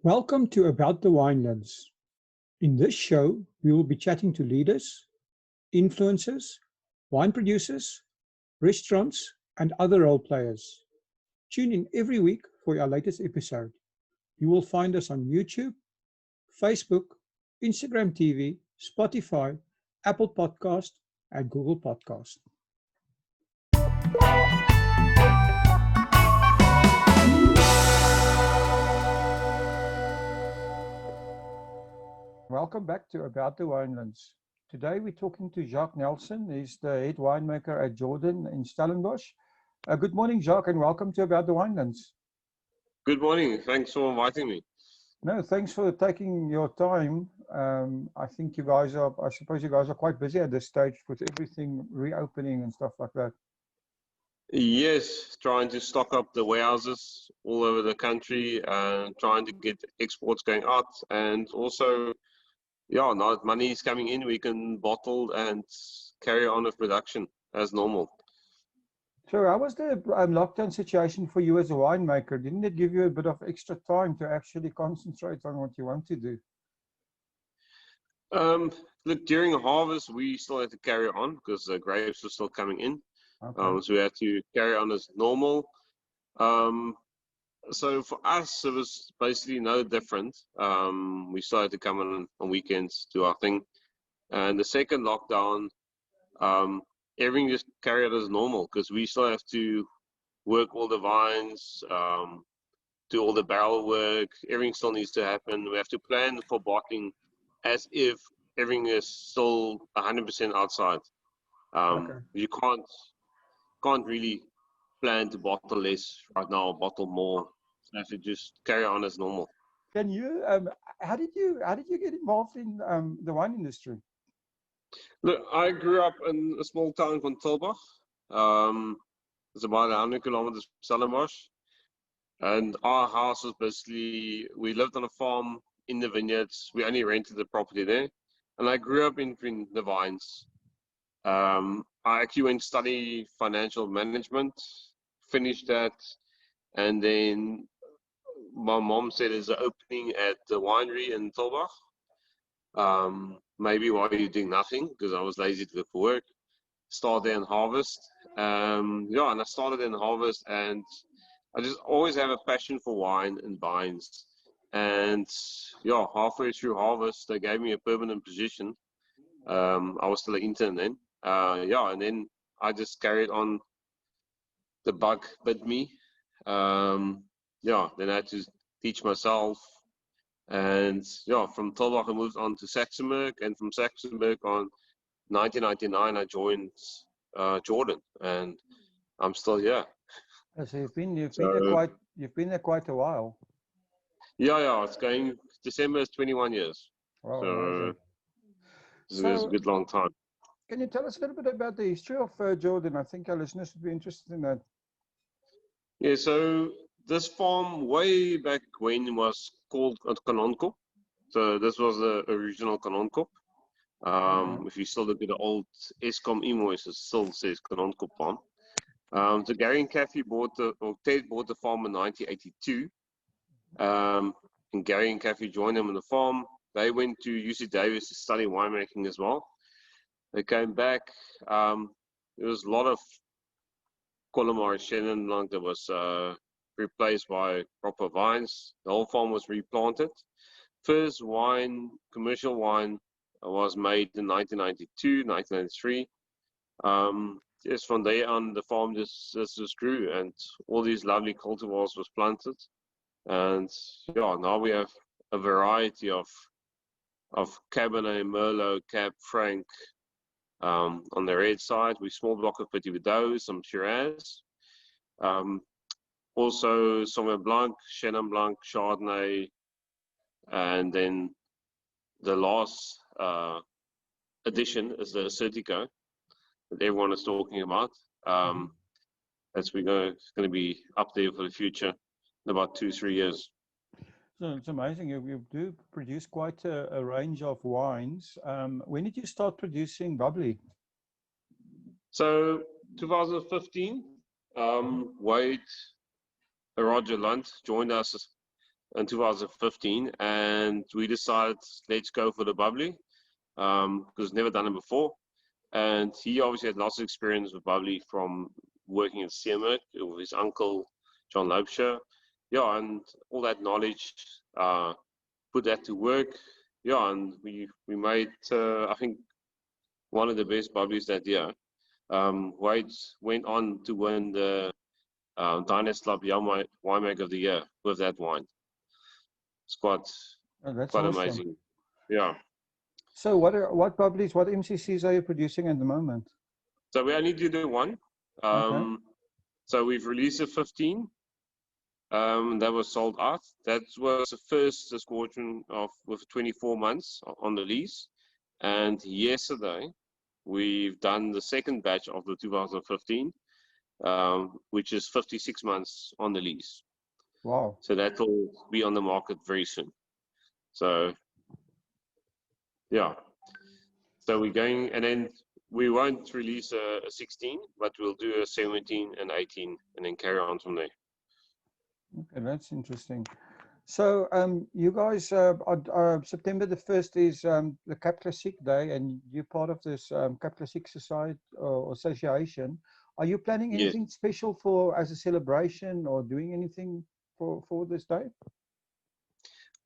Welcome to About the Winelands. In this show, we will be chatting to leaders, influencers, wine producers, restaurants, and other role players. Tune in every week for our latest episode. You will find us on YouTube, Facebook, Instagram TV, Spotify, Apple Podcast, and Google Podcast. Welcome back to About the Winelands. Today we're talking to Sjaak Nelson. He's the head winemaker at Jordan in Stellenbosch. Good morning, Sjaak, and welcome to About the Winelands. Good morning. Thanks for inviting me. No, thanks for taking your time. I think I suppose you guys are quite busy at this stage with everything reopening and stuff like that. Yes, trying to stock up the warehouses all over the country and trying to get exports going out. And also, now that money is coming in, we can bottle and carry on with production as normal. So how was the lockdown situation for you as a winemaker? Didn't it give you a bit of extra time to actually concentrate on what you want to do? Look, during harvest, we still had to carry on because the grapes were still coming in. Okay. So we had to carry on as normal. So for us, it was basically no different. We still had to come on weekends, do our thing. And the second lockdown, everything just carried as normal because we still have to work all the vines, do all the barrel work. Everything still needs to happen. We have to plan for bottling as if everything is still 100% outside. Okay. You can't really plan to bottle less right now, bottle more. So have to just carry on as normal. Can you? How did you get involved in the wine industry? Look, I grew up in a small town called Stellenbosch. It's about 100 kilometers from Stellenbosch. And our house was basically, we lived on a farm in the vineyards. We only rented the property there. And I grew up in the vines. I actually went to study financial management, finished that, and then my mom said there's an opening at the winery in Stellenbosch. Maybe while you're doing nothing, because I was lazy to look for work. Start there in harvest. And I started in harvest, and I just always have a passion for wine and vines. And halfway through harvest, they gave me a permanent position. I was still an intern then. And then I just carried on. The bug bit me. Then I had to teach myself. And from Stellenbosch I moved on to Saxonburg, and from Saxonburg on 1999 I joined Jordan, and I'm still here. So you've been there quite a while. Yeah, it's going. December is 21 years. Wow, So amazing. it's a good long time. Can you tell us a little bit about the history of Jordan? I think our listeners would be interested in that. Yeah, so this farm way back when was called Kanonko. So this was the original Kanonko. If you still look at the old Eskom invoice, it still says Kanonko farm. So Gary and Kathy Ted bought the farm in 1982. And Gary and Kathy joined them on the farm. They went to UC Davis to study winemaking as well. They came back. There was a lot of Colomar Chenin Blanc that was replaced by proper vines. The whole farm was replanted. First commercial wine, was made in 1992, 1993. From there on, the farm just grew, and all these lovely cultivars was planted. And now we have a variety of Cabernet, Merlot, Cab Franc. On the red side, we small block of Petit Verdot, some Shiraz. Also Sauvignon Blanc, Chenin Blanc, Chardonnay, and then the last addition is the Certico that everyone is talking about. It's going to be up there for the future in about 2-3 years. So it's amazing. You do produce quite a range of wines. When did you start producing bubbly? So 2015, Wade Roger Lunt joined us in 2015, and we decided let's go for the bubbly because never done it before. And he obviously had lots of experience with bubbly from working at Seamerk with his uncle John Lobsher. Yeah, and all that knowledge, put that to work. Yeah, and we made I think one of the best bubblies that year. Wade went on to win the Diners Club Young Winemaker of the Year with that wine. It's quite That's quite awesome. amazing. Yeah. So what bubblies, what MCCs are you producing at the moment? So we only do the one. Okay. So we've released a 15. That was sold out. That was the first disgorgement of with 24 months on the lease. And yesterday, we've done the second batch of the 2015, which is 56 months on the lease. Wow. So that will be on the market very soon. So, yeah. So we're going, and then we won't release a 16, but we'll do a 17 and 18, and then carry on from there. Okay, that's interesting. So you guys, September the 1st is the Cap Classique Day, and you're part of this Cap Classique Society or Association. Are you planning Yes. anything special for as a celebration or doing anything for this day?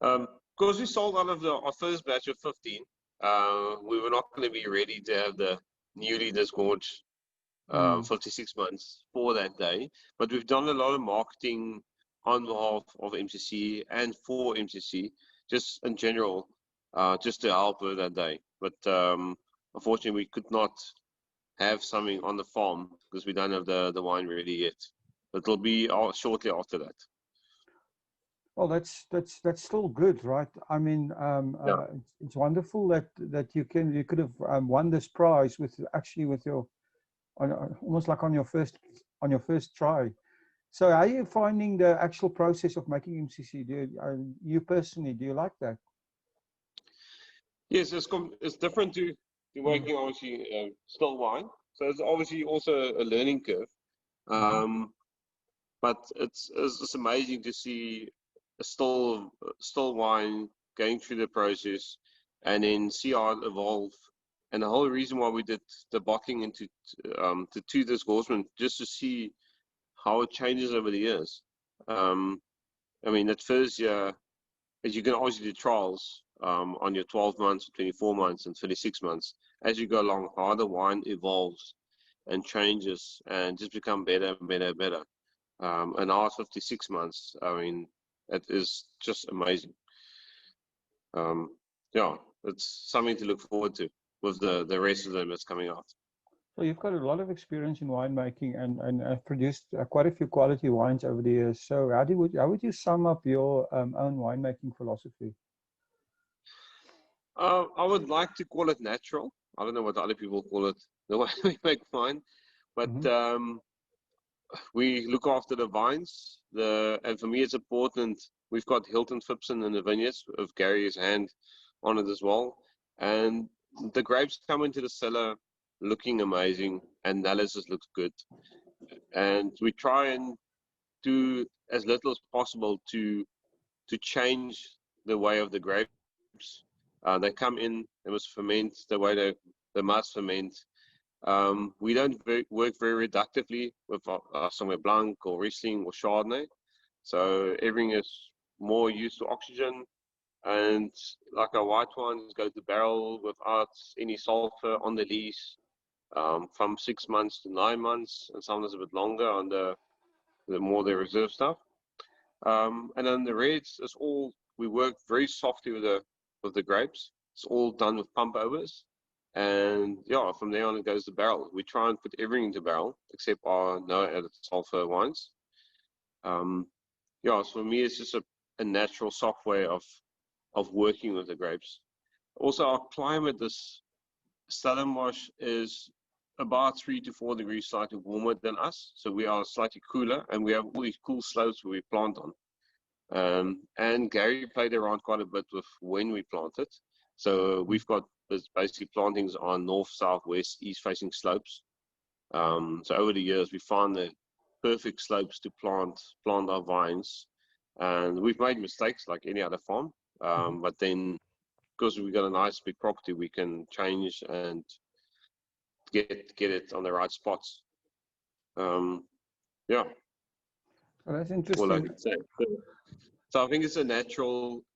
Because we sold out of our first batch of 15, we were not going to be ready to have the newly disgorged 56 months for that day. But we've done a lot of marketing on behalf of MCC and for MCC, just in general, just to help with that day. But unfortunately, we could not have something on the farm because we don't have the wine ready yet. But it'll be shortly after that. Well, that's still good, right? I mean, Yeah. it's wonderful that you could have won this prize with your almost like on your first try. So, how are you finding the actual process of making MCC? You personally, do you like that? Yes, it's different to making obviously still wine. So it's obviously also a learning curve. But it's amazing to see a still wine going through the process and then see how it evolve. And the whole reason why we did the bottling into to two disgorgement, just to see how it changes over the years. I mean, that first year, as you can obviously do trials on your 12 months, 24 months, and 36 months. As you go along, how the wine evolves and changes and just become better and better and better. And now it's 56 months. I mean, it is just amazing. Yeah, it's something to look forward to with the rest of them that's coming out. So you've got a lot of experience in winemaking and have produced quite a few quality wines over the years. So how would you sum up your own winemaking philosophy? I would like to call it natural. I don't know what other people call it, the way we make wine, but we look after the vines. And for me, it's important. We've got Hilton Phipson in the vineyards with Gary's hand on it as well, and the grapes come into the cellar looking amazing, and analysis looks good, and we try and do as little as possible to change the way of the grapes. They come in, they must ferment the way they must ferment. We don't work very reductively with Sauvignon Blanc or Riesling or Chardonnay, so everything is more used to oxygen. And like our white wines go to barrel without any sulfur on the lees, from 6 months to 9 months, and sometimes a bit longer on the more the reserve stuff. And then the reds is all, we work very softly with the grapes. It's all done with pump overs. And yeah, from there on it goes to barrel. We try and put everything into barrel except our no added sulfur wines. Yeah, so for me it's just a natural soft way of working with the grapes. Also, our climate, this Stellenbosch is about 3 to 4 degrees slightly warmer than us, so we are slightly cooler, and we have all these cool slopes where we plant on. And Gary played around quite a bit with when we planted. So we've got basically plantings on north, south, west, east-facing slopes. So over the years, we found the perfect slopes to plant our vines. And we've made mistakes like any other farm, but then because we've got a nice big property, we can change and get it on the right spots. Yeah. Oh, that's All I interesting. could say. So I think it's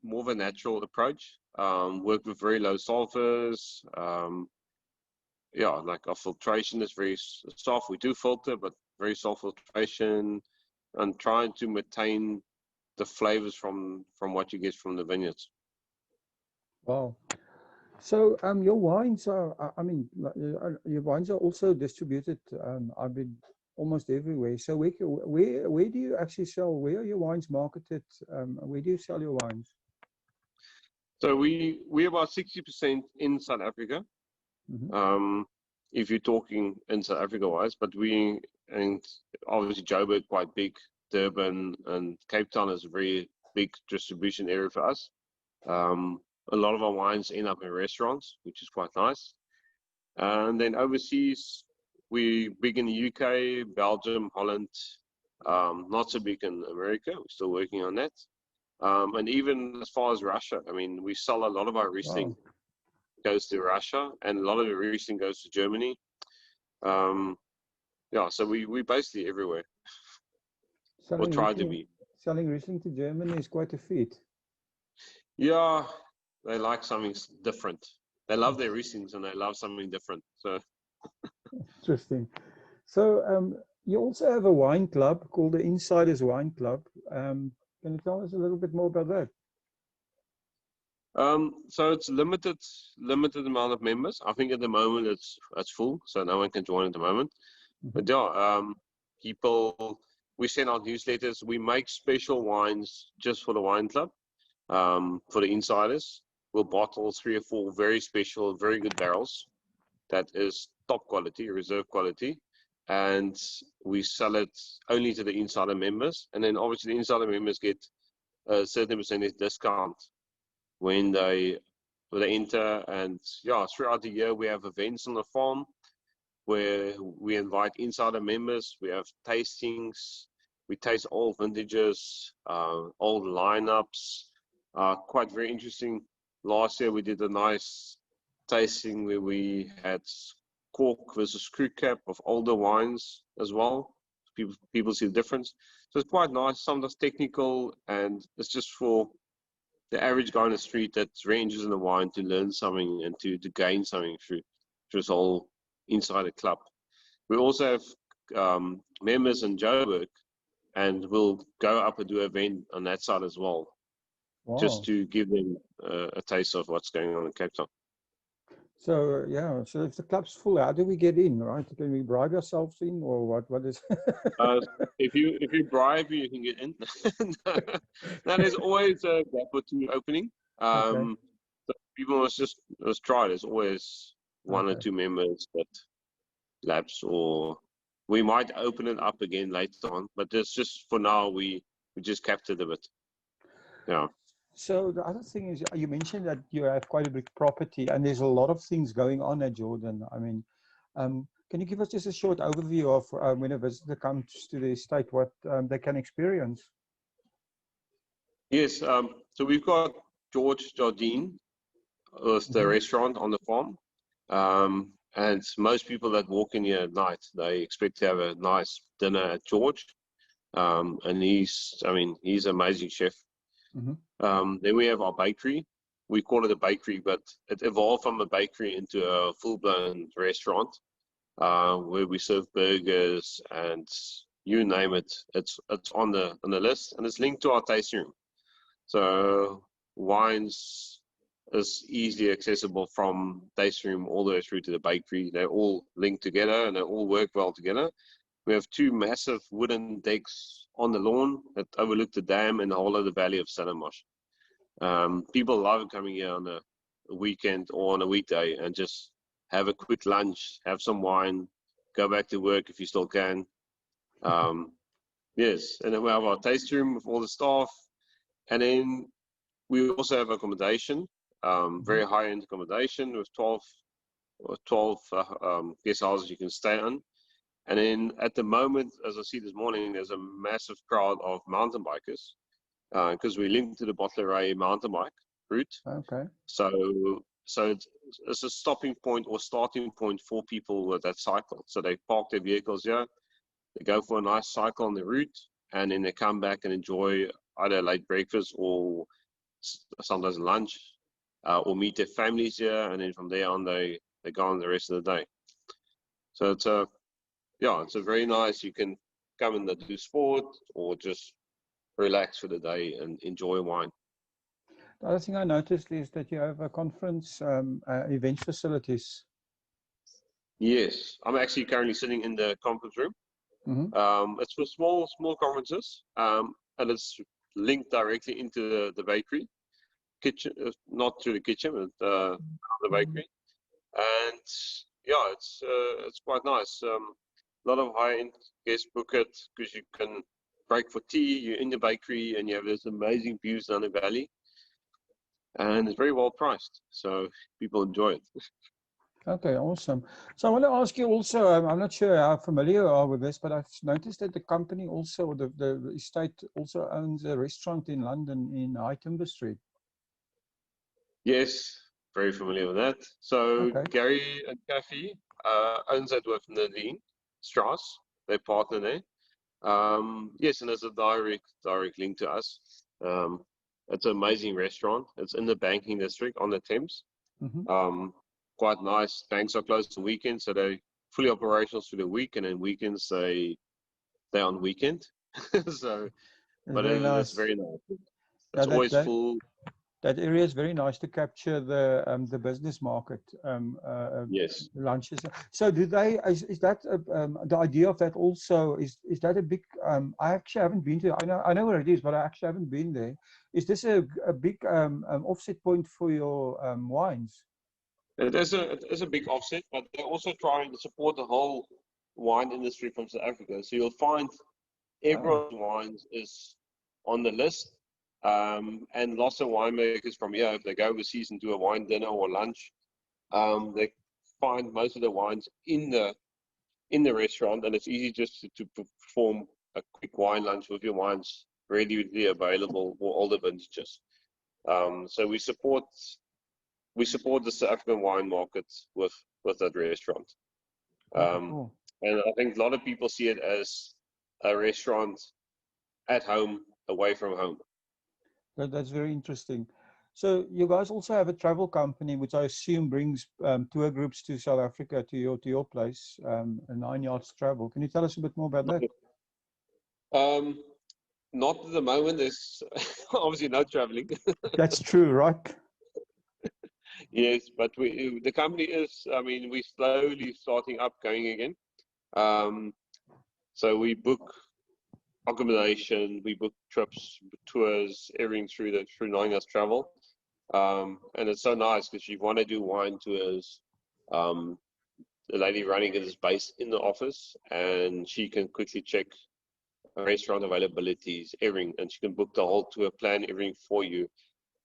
more of a natural approach. Work with very low sulfurs. Yeah, like our filtration is very soft. We do filter, but very soft filtration, and trying to maintain the flavors from what you get from the vineyards. Wow. So your wines are, I mean, your wines are also distributed. I've been almost everywhere. So where do you actually sell? Where are your wines marketed? Where do you sell your wines? So we're about 60% in South Africa. If you're talking in South Africa wise, but and obviously Joburg quite big, Durban and Cape Town is a very big distribution area for us. A lot of our wines end up in restaurants, which is quite nice. And then overseas, we big in the UK, Belgium, Holland, not so big in America. We're still working on that. And even as far as Russia, I mean, we sell a lot of our Riesling goes to Russia, and a lot of the Riesling goes to Germany. Yeah, so we basically everywhere. Or try to be. Selling Riesling to Germany is quite a feat. Yeah, they like something different. They love their Rieslings and they love something different. So interesting. So you also have a wine club called the Insiders Wine Club. Can you tell us a little bit more about that? So it's limited amount of members. I think at the moment it's full, so no one can join at the moment. But yeah, we send out newsletters. We make special wines just for the wine club, for the insiders. We'll bottle 3 or 4 very special, very good barrels. That is top quality, reserve quality, and we sell it only to the insider members. And then obviously the insider members get a certain percentage discount when they enter. And yeah, throughout the year we have events on the farm where we invite insider members. We have tastings. We taste old vintages, old lineups. Quite very interesting. Last year we did a nice tasting where we had cork versus screw cap of older wines as well. People see the difference. So it's quite nice. Sometimes technical, and it's just for the average guy on the street that's very interested in the wine to learn something and to gain something through this whole insider club. We also have members in Joburg, and we'll go up and do an event on that side as well. Wow. Just to give them a taste of what's going on in Cape Town. So yeah, so if the club's full, how do we get in, right? Can we bribe ourselves in, or what is? If you bribe, you can get in. Now there's always a gap or 2 opening. So people must try. There's always 1 or 2 members that lapse, or we might open it up again later on. But it's just for now we just kept it a bit. Yeah. So the other thing is, you mentioned that you have quite a big property, and there's a lot of things going on at Jordan. I mean, can you give us just a short overview of when a visitor comes to the estate, what they can experience? Yes. So we've got George Jardine, the restaurant on the farm, and most people that walk in here at night, they expect to have a nice dinner at George, and he's an amazing chef. Then we have our bakery. We call it a bakery, but it evolved from a bakery into a full-blown restaurant where we serve burgers and you name it. It's on the list, and it's linked to our tasting room. So wines is easily accessible from tasting room all the way through to the bakery. They're all linked together and they all work well together. We have 2 massive wooden decks on the lawn that overlook the dam and the whole of the valley of Stellenbosch. People love coming here on a weekend or on a weekday and just have a quick lunch, have some wine, go back to work if you still can. Yes, and then we have our tasting room with all the staff. And then we also have accommodation, very high-end accommodation with 12 guest houses you can stay on. And then at the moment, as I see this morning, there's a massive crowd of mountain bikers. because we linked to the Bottleray mountain bike route. Okay. So it's a stopping point or starting point for people with that cycle. So they park their vehicles here, they go for a nice cycle on the route, and then they come back and enjoy either late breakfast or sometimes lunch, or meet their families here, and then from there on they go on the rest of the day. So it's a very nice. You can come and do sport or just relax for the day and enjoy wine. The other thing I noticed is that you have a conference event facilities. Yes, I'm actually currently sitting in the conference room. Mm-hmm. It's for small conferences, and it's linked directly into the bakery kitchen, not through the kitchen, but the bakery. And yeah, it's quite nice. A lot of high-end guests book it because you can break for tea. You're in the bakery and you have this amazing views down the valley, and it's very well priced, so people enjoy it. Okay, awesome. So I want to ask you also, I'm not sure how familiar you are with this, but I've noticed that the company also, the estate also owns a restaurant in London in High Timber Street. Yes, very familiar with that. So Okay. Gary and Kathy owns that with Nadine Strauss. They partner there. Yes, and there's a direct link to us. It's an amazing restaurant. It's in the banking district on the Thames. Mm-hmm. Quite nice. Banks are closed on weekends, so they're fully operational through the week, and then weekends they're on weekend. So, but Very it's nice. very nice. It's Yeah, always full. That area is very nice to capture the business market. Yes. Lunches. So do they? Is that the idea of that also? Is that a big? I actually haven't been to. I know where it is, but I actually haven't been there. Is this a big offset point for your wines? It is a big offset, but they're also trying to support the whole wine industry from South Africa. So you'll find everyone's wines is on the list, and lots of winemakers from here, if they go overseas and do a wine dinner or lunch, they find most of the wines in the restaurant, and it's easy just to perform a quick wine lunch with your wines readily available for all the vintages. So we support the South African wine market with that restaurant. Cool. And I think a lot of people see it as a restaurant at home, away from home. That's very interesting. So you guys also have a travel company, which I assume brings tour groups to South Africa to your place, a 9 Yards Travel. Can you tell us a bit more about that? Not at the moment. There's obviously no traveling. That's true, right? Yes, but the company is. I mean, we're slowly starting up, going again. So we book accommodation, we book trips, tours, everything through 9 Yards Travel. And it's so nice because you want to do wine tours. The lady running it is based in the office, and she can quickly check restaurant availabilities, everything, and she can book the whole tour, plan everything for you,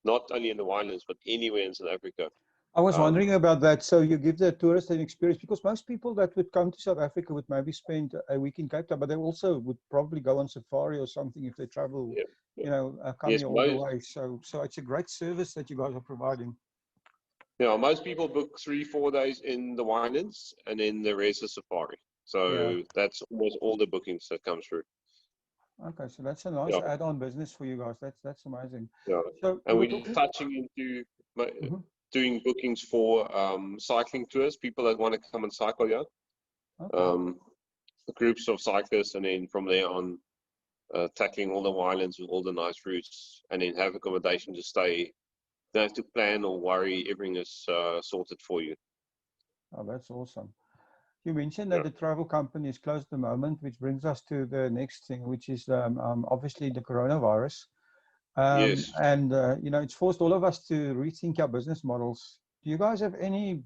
not only in the Winelands, but anywhere in South Africa. I was wondering about that. So you give the tourist an experience, because most people that would come to South Africa would maybe spend a week in Cape Town, but they also would probably go on safari or something if they travel, come here all the way. So it's a great service that you guys are providing. Yeah, most people book 3-4 days in the Winelands, and then the rest is safari. So that's almost all the bookings that come through. Okay, so that's a nice add-on business for you guys. That's amazing. Yeah, so and we're touching into doing bookings for cycling tours. People that want to come and cycle here, groups of cyclists, and then from there on, tackling all the Winelands with all the nice routes, and then have accommodation to stay. Don't have to plan or worry. Everything is sorted for you. Oh, that's awesome. You mentioned that the travel company is closed at the moment, which brings us to the next thing, which is obviously the coronavirus. Yes. And, it's forced all of us to rethink our business models. Do you guys have any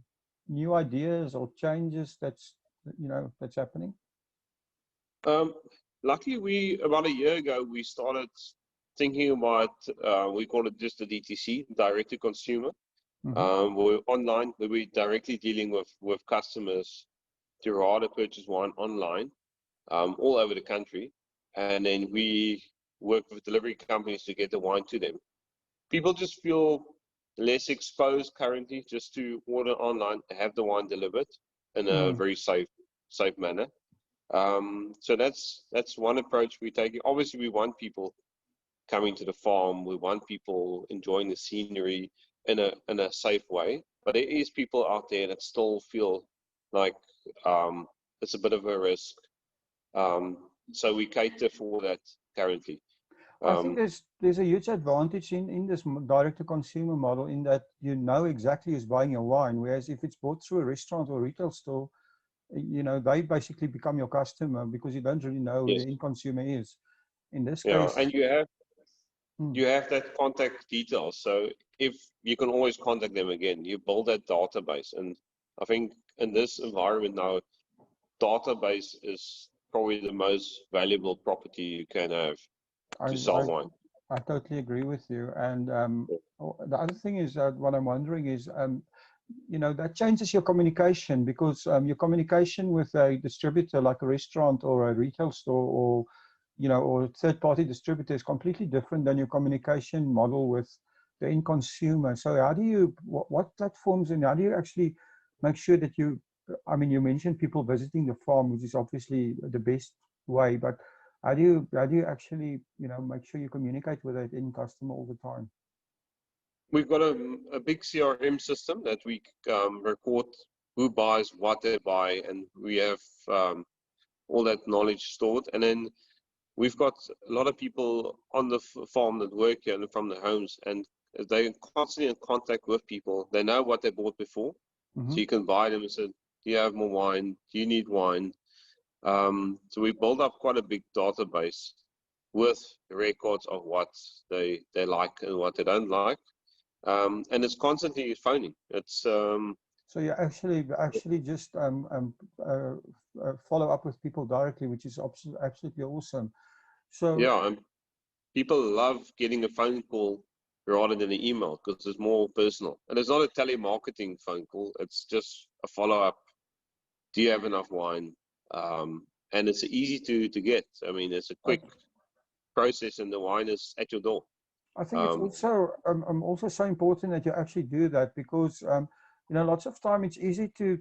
new ideas or changes that's happening? Luckily, about a year ago, we started thinking about, we call it just the DTC, direct to consumer. We're online, where we're directly dealing with customers to rather purchase wine online, all over the country. And then we work with delivery companies to get the wine to them. People just feel less exposed currently just to order online, have the wine delivered in a very safe manner. So that's one approach we're taking. Obviously, we want people coming to the farm. We want people enjoying the scenery in a safe way. But there is people out there that still feel like it's a bit of a risk. So we cater for that currently. I think there's a huge advantage in this direct-to-consumer model in that you know exactly who's buying your wine, whereas if it's bought through a restaurant or retail store, you know, they basically become your customer because you don't really know who the end consumer is. In this case, and you have that contact details, so if you can always contact them again, you build that database. And I think in this environment now, database is probably the most valuable property you can have to sell wine. I totally agree with you. And the other thing is that what I'm wondering is, you know, that changes your communication, because your communication with a distributor like a restaurant or a retail store or, you know, or a third-party distributor is completely different than your communication model with the end consumer. So how do you, what platforms, and how do you actually make sure that you, I mean, you mentioned people visiting the farm, which is obviously the best way, but how do you actually, you know, make sure you communicate with that end customer all the time? We've got a big CRM system that we record who buys, what they buy, and we have all that knowledge stored. And then we've got a lot of people on the farm that work here and from the homes, and they're constantly in contact with people. They know what they bought before, so you can buy them and say, do you have more wine? Do you need wine? So we build up quite a big database with records of what they like and what they don't like. And it's constantly phoning. It's so you actually just follow up with people directly, which is absolutely awesome. So yeah, and people love getting a phone call rather than an email because it's more personal. And it's not a telemarketing phone call. It's just a follow-up. Do you have enough wine? And it's easy to get. I mean, it's a quick process, and the wine is at your door. I think it's also so important that you actually do that, because you know, lots of time it's easy to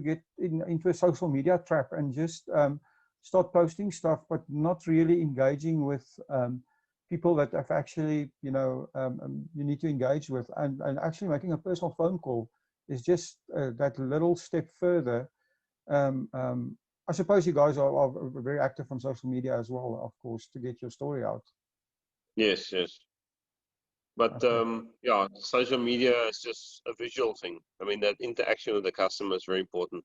get into a social media trap and just start posting stuff, but not really engaging with people that have actually, you know, you need to engage with, and actually making a personal phone call is just that little step further. I suppose you guys are very active on social media as well, of course, to get your story out. Yes. But yeah, social media is just a visual thing. I mean, that interaction with the customer is very important.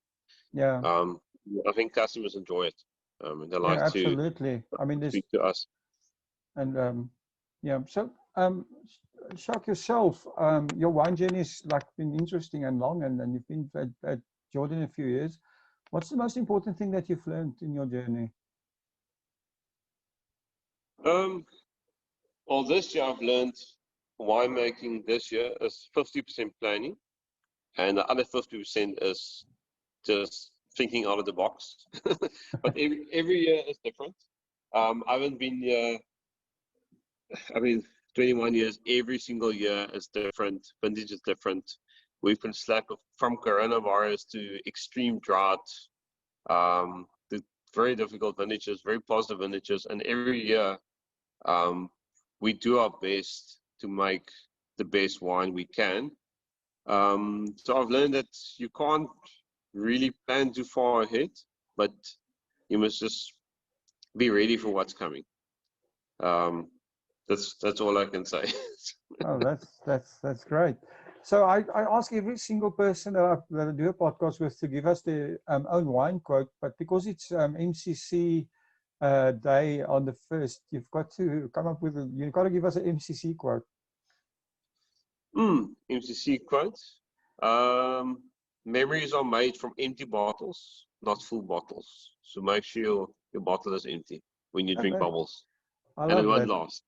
Yeah. I think customers enjoy it. They like absolutely. I mean, speak to us. And yeah, so Sjaak, yourself, your wine journey has been interesting and long, and you've been at Jordan a few years. What's the most important thing that you've learned in your journey? Well, this year I've learned winemaking this year is 50% planning, and the other 50% is just thinking out of the box. But every year is different. I haven't been here, 21 years. Every single year is different. Vintage is different. We've been slapped from coronavirus to extreme drought, to very difficult vintages, very positive vintages, and every year we do our best to make the best wine we can. So I've learned that you can't really plan too far ahead, but you must just be ready for what's coming. That's all I can say. Oh, that's great. So I ask every single person that I do a podcast with to give us their own wine quote, but because it's MCC day on the 1st, you've got to come up with you've got to give us an MCC quote. MCC quote. Memories are made from empty bottles, not full bottles. So make sure your bottle is empty when you drink bubbles. I and it love won't last.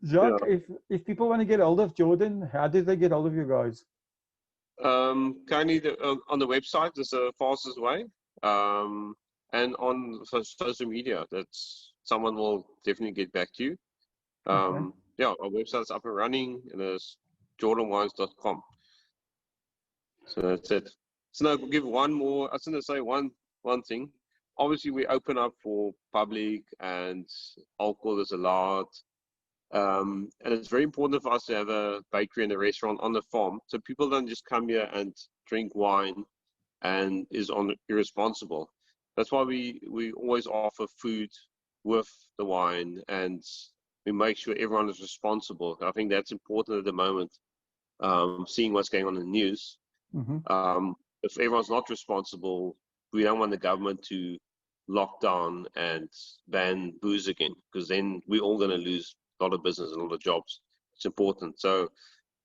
Sjaak, if people want to get hold of Jordan, how do they get hold of you guys? Currently on the website is the fastest way. and on social media. That's someone will definitely get back to you. Okay. Yeah, our website's up and running, and it's jordanwines.com. So that's it. So now I'll give one more. I was going to say one thing. Obviously, we open up for public, and alcohol is allowed. And it's very important for us to have a bakery and a restaurant on the farm, so people don't just come here and drink wine and is irresponsible. That's why we always offer food with the wine, and we make sure everyone is responsible. I think that's important at the moment. Seeing what's going on in the news, if everyone's not responsible, we don't want the government to lock down and ban booze again, because then we're all going to lose a lot of business and a lot of jobs. It's important. So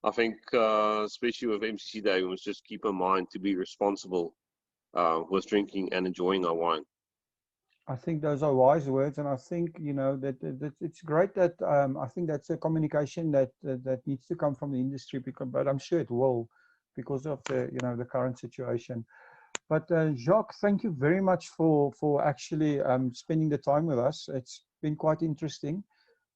I think, especially with MCC Day, we must just keep in mind to be responsible with drinking and enjoying our wine. I think those are wise words, and I think that it's great that I think that's a communication that needs to come from the industry, but I'm sure it will, because of the current situation. But Jacques, thank you very much for actually spending the time with us. It's been quite interesting.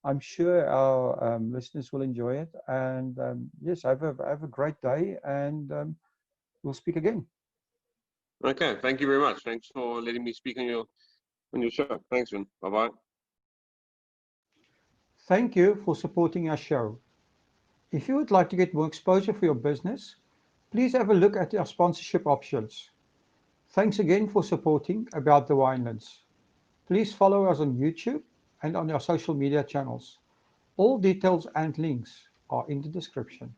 I'm sure our listeners will enjoy it. And yes, have a great day, and we'll speak again. Okay, thank you very much. Thanks for letting me speak on your show. Thanks, Vin. Bye-bye. Thank you for supporting our show. If you would like to get more exposure for your business, please have a look at our sponsorship options. Thanks again for supporting About the Winelands. Please follow us on YouTube and on our social media channels. All details and links are in the description.